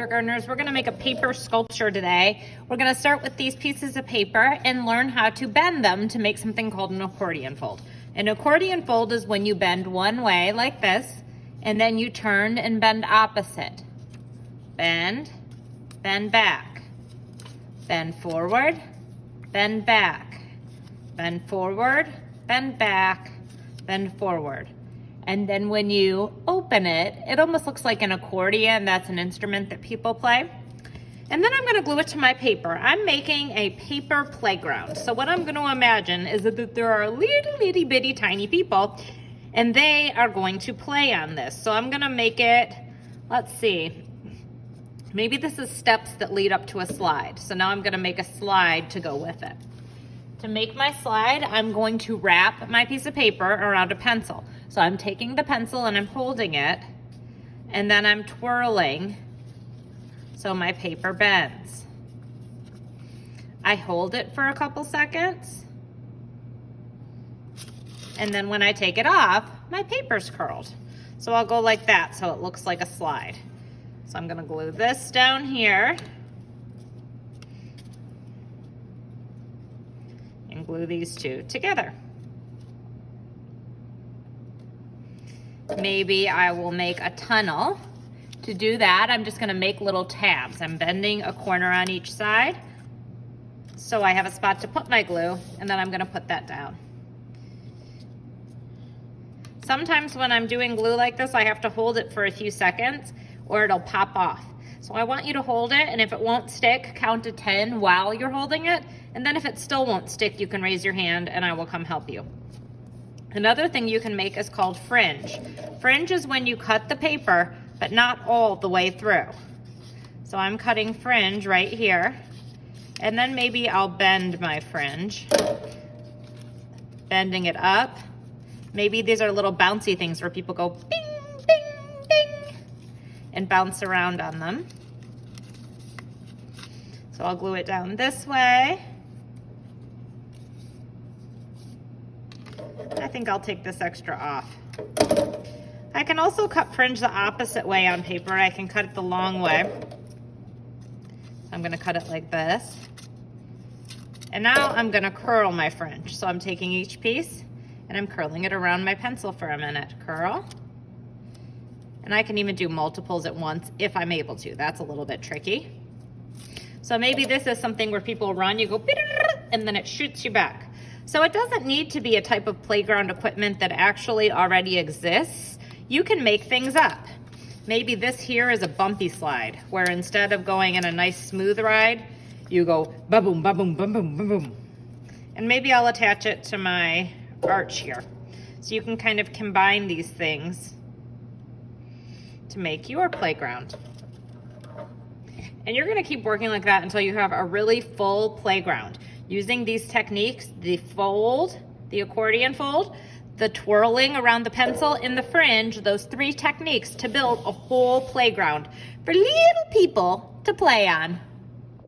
kindergartners. We're gonna make a paper sculpture today. We're gonna start with these pieces of paper and learn how to bend them to make something called an accordion fold. An accordion fold is when you bend one way like this, and then you turn and bend opposite. Bend, bend back, bend forward, bend back, bend forward, bend back, bend forward. And then when you open it, it almost looks like an accordion. That's an instrument that people play. And then I'm gonna glue it to my paper. I'm making a paper playground. So what I'm gonna imagine is that there are little itty bitty tiny people and they are going to play on this. So I'm gonna make it, let's see, maybe this is steps that lead up to a slide. So now I'm gonna make a slide to go with it. To make my slide, I'm going to wrap my piece of paper around a pencil. So I'm taking the pencil and I'm holding it, and then I'm twirling so my paper bends. I hold it for a couple seconds, and then when I take it off, my paper's curled. So I'll go like that so it looks like a slide. So I'm gonna glue this down here and glue these two together. Maybe I will make a tunnel. To do that, I'm just gonna make little tabs. I'm bending a corner on each side so I have a spot to put my glue, and then I'm gonna put that down. Sometimes when I'm doing glue like this, I have to hold it for a few seconds or it'll pop off. So I want you to hold it, and if it won't stick, count to 10 while you're holding it, and then if it still won't stick, you can raise your hand and I will come help you. Another thing you can make is called fringe. Fringe is when you cut the paper, but not all the way through. So I'm cutting fringe right here, and then maybe I'll bend my fringe. Bending it up. Maybe these are little bouncy things where people go bing, bing, bing, and bounce around on them. So I'll glue it down this way. I think I'll take this extra off. I can also cut fringe the opposite way on paper. I can cut it the long way. So I'm gonna cut it like this. And now I'm gonna curl my fringe. So I'm taking each piece and I'm curling it around my pencil for a minute. Curl. And I can even do multiples at once if I'm able to. That's a little bit tricky. So maybe this is something where people run, you go, and then it shoots you back. So it doesn't need to be a type of playground equipment that actually already exists. You can make things up. Maybe this here is a bumpy slide, where instead of going in a nice smooth ride, you go ba-boom, ba-boom, ba-boom, ba-boom. And maybe I'll attach it to my arch here. So you can kind of combine these things to make your playground. And you're gonna keep working like that until you have a really full playground. Using these techniques, the fold, the accordion fold, the twirling around the pencil, and the fringe, those three techniques to build a whole playground for little people to play on.